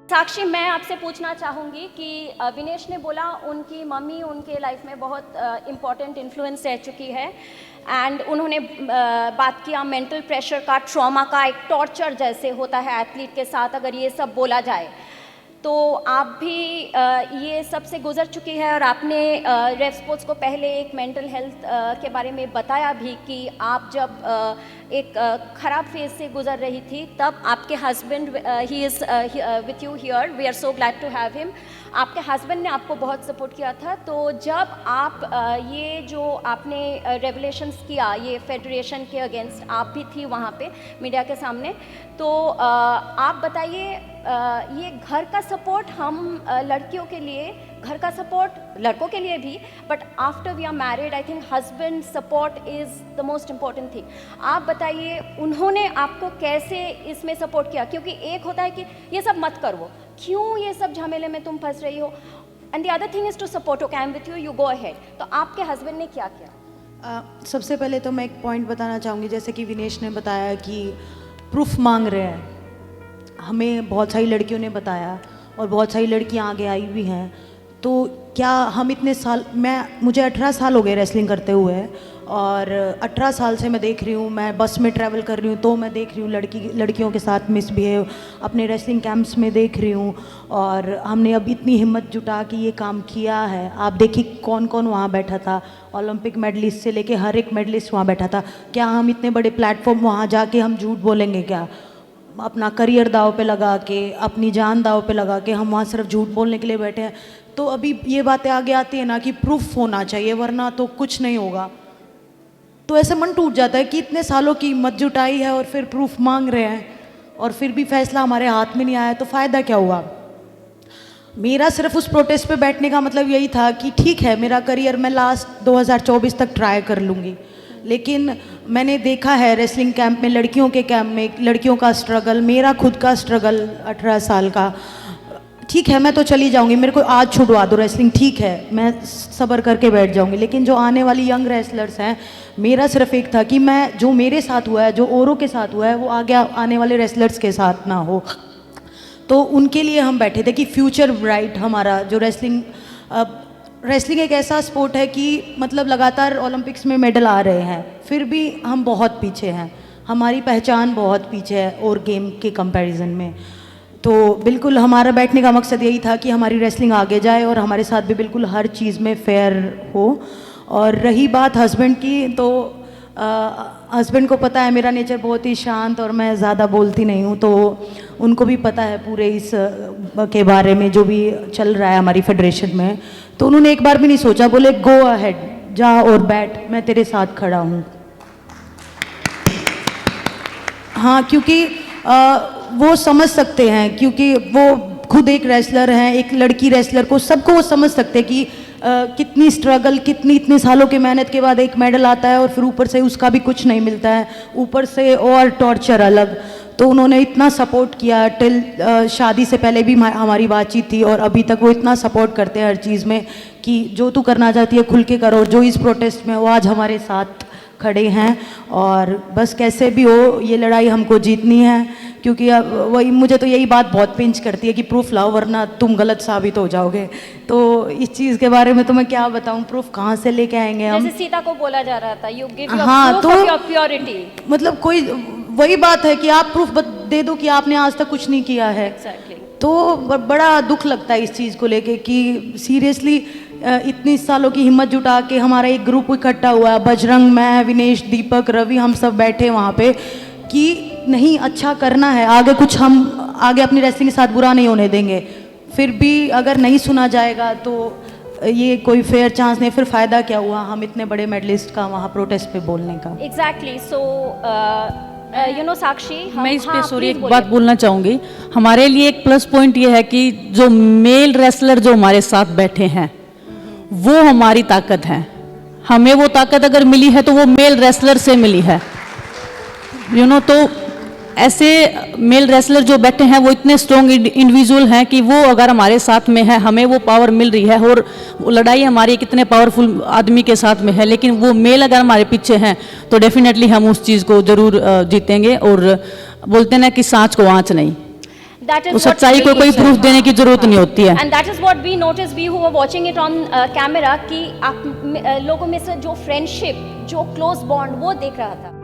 साक्षी, मैं आपसे पूछना चाहूँगी कि विनेश ने बोला उनकी मम्मी उनके लाइफ में बहुत इम्पॉर्टेंट इन्फ्लुएंस रह चुकी है एंड उन्होंने बात किया मेंटल प्रेशर का, ट्रॉमा का, एक टॉर्चर जैसे होता है एथलीट के साथ अगर ये सब बोला जाए। तो आप भी ये सब से गुजर चुकी है और आपने रेव स्पोर्ट्स को पहले एक मेंटल हेल्थ के बारे में बताया भी कि आप जब एक ख़राब फेज से गुजर रही थी तब आपके husband, he is with you here, we are so glad to have him, आपके हस्बैंड ने आपको बहुत सपोर्ट किया था। तो जब आप ये जो आपने रेवलेशंस किया ये फेडरेशन के अगेंस्ट, आप भी थी वहाँ पे मीडिया के सामने, तो आप बताइए ये घर का सपोर्ट हम लड़कियों के लिए, घर का सपोर्ट लड़कों के लिए भी, but after we are married I think husband support is the most important thing. आप बताइए उन्होंने आपको कैसे इसमें सपोर्ट किया, क्योंकि एक होता है कि ये सब मत करो, क्यों ये सब झमेले में तुम फंस रही हो, and the other thing is to support, okay I am with you, you go ahead. तो आपके हस्बैंड ने क्या किया? सबसे पहले तो मैं एक पॉइंट बताना चाहूँगी, जैसे कि विनेश ने बताया कि प्रूफ मांग रहे हैं, हमें बहुत सारी लड़कियों ने बताया और बहुत सारी लड़कियां आगे आई भी हैं। तो क्या हम इतने साल, मुझे 18 साल हो गए रेसलिंग करते हुए और 18 साल से मैं देख रही हूँ, मैं बस में ट्रैवल कर रही हूँ तो मैं देख रही हूँ लड़कियों के साथ मिसबिहेव, अपने रेसलिंग कैंप्स में देख रही हूँ। और हमने अब इतनी हिम्मत जुटा के ये काम किया है। आप देखिए कौन कौन वहाँ बैठा था, ओलंपिक मेडलिस्ट से लेके हर एक मेडलिस्ट वहाँ बैठा था। क्या हम इतने बड़े प्लेटफॉर्म वहाँ जाके हम झूठ बोलेंगे क्या? अपना करियर दाव पे लगा के, अपनी जान दाव पे लगा के हम वहाँ सिर्फ झूठ बोलने के लिए बैठे हैं? तो अभी ये बातें आगे आती है ना कि प्रूफ होना चाहिए वरना तो कुछ नहीं होगा। तो ऐसे मन टूट जाता है कि इतने सालों की हिम्मत जुटाई है और फिर प्रूफ मांग रहे हैं और फिर भी फैसला हमारे हाथ में नहीं आया, तो फ़ायदा क्या हुआ? मेरा सिर्फ उस प्रोटेस्ट पे बैठने का मतलब यही था कि ठीक है, मेरा करियर मैं लास्ट 2024 तक ट्राई कर लूँगी, लेकिन मैंने देखा है रेसलिंग कैंप में, लड़कियों के कैंप में लड़कियों का स्ट्रगल, मेरा खुद का स्ट्रगल 18 साल का। ठीक है मैं तो चली जाऊंगी, मेरे को आज छुड़वा दो रेसलिंग, ठीक है मैं सब्र करके बैठ जाऊंगी, लेकिन जो आने वाली यंग रेसलर्स हैं, मेरा सिर्फ एक था कि मैं, जो मेरे साथ हुआ है, जो औरों के साथ हुआ है, वो आगे आने वाले रेसलर्स के साथ ना हो। तो उनके लिए हम बैठे थे कि फ्यूचर ब्राइट हमारा जो रेसलिंग एक ऐसा स्पोर्ट है कि मतलब लगातार ओलंपिक्स में मेडल आ रहे हैं, फिर भी हम बहुत पीछे हैं, हमारी पहचान बहुत पीछे है और गेम के कंपैरिजन में। तो बिल्कुल हमारा बैठने का मकसद यही था कि हमारी रेसलिंग आगे जाए और हमारे साथ भी बिल्कुल हर चीज़ में फेयर हो। और रही बात हस्बैंड की, तो हस्बैंड को पता है मेरा नेचर बहुत ही शांत और मैं ज़्यादा बोलती नहीं हूँ, तो उनको भी पता है पूरे इस के बारे में जो भी चल रहा है हमारी फेडरेशन में। तो उन्होंने एक बार भी नहीं सोचा, बोले गो अहेड, जा और बैठ, मैं तेरे साथ खड़ा हूँ। हाँ, क्योंकि वो समझ सकते हैं, क्योंकि वो खुद एक रेसलर हैं, एक लड़की रेसलर को, सबको वो समझ सकते हैं कि कितनी स्ट्रगल, कितनी इतने सालों की मेहनत के बाद एक मेडल आता है और फिर ऊपर से उसका भी कुछ नहीं मिलता है, ऊपर से और टॉर्चर अलग। तो उन्होंने इतना सपोर्ट किया, टिल शादी से पहले भी हमारी बातचीत थी और अभी तक वो इतना सपोर्ट करते हैं हर चीज़ में कि जो तू करना चाहती है खुल के करो। जो इस प्रोटेस्ट में वो आज हमारे साथ खड़े हैं और बस कैसे भी हो ये लड़ाई हमको जीतनी है, क्योंकि अब वही, मुझे तो यही बात बहुत पिंच करती है कि प्रूफ लाओ वरना तुम गलत साबित हो जाओगे। तो इस चीज़ के बारे में तो मैं क्या बताऊं, प्रूफ कहाँ से लेके आएंगे हम? जैसे सीता को बोला जा रहा था, यू गिव हाँ, प्रूफ ऑफ योर प्योरिटी, मतलब कोई वही बात है कि आप प्रूफ दे दो कि आपने आज तक कुछ नहीं किया है। Exactly. तो बड़ा दुख लगता है इस चीज़ को लेके कि सीरियसली इतनी सालों की हिम्मत जुटा के हमारा एक ग्रुप इकट्ठा हुआ है, बजरंग, मैं, विनेश, दीपक, रवि, हम सब बैठे वहाँ पे कि नहीं अच्छा करना है, आगे कुछ हम आगे अपनी रेसलिंग के साथ बुरा नहीं होने देंगे। फिर भी अगर नहीं सुना जाएगा तो ये कोई फेयर चांस नहीं, फिर फ़ायदा क्या हुआ हम इतने बड़े मेडलिस्ट का वहाँ प्रोटेस्ट पे बोलने का? एग्जैक्टली। सो यू नो साक्षी, मैं इस पे सॉरी एक बात बोलना चाहूँगी। हमारे लिए एक प्लस पॉइंट ये है कि जो मेल रेसलर जो हमारे साथ बैठे हैं वो हमारी ताकत है। हमें वो ताकत अगर मिली है तो वो मेल रेसलर से मिली है, यू नो। तो ऐसे मेल रेसलर जो बैठे हैं वो इतने स्ट्रॉन्ग इंडिविजुअल हैं कि वो अगर हमारे साथ में है, हमें वो पावर मिल रही है और वो लड़ाई हमारी कितने पावरफुल आदमी के साथ में है, लेकिन वो मेल अगर हमारे पीछे हैं तो डेफिनेटली हम उस चीज़ को ज़रूर जीतेंगे। और बोलते ना कि सांच को आँच नहीं। That is तो what सच्चाई को we- कोई प्रूफ देने की जरूरत नहीं होती है। And that is what we noticed, we who were watching it on camera, कि आप लोगों में से जो फ्रेंडशिप, जो क्लोज बॉन्ड वो देख रहा था।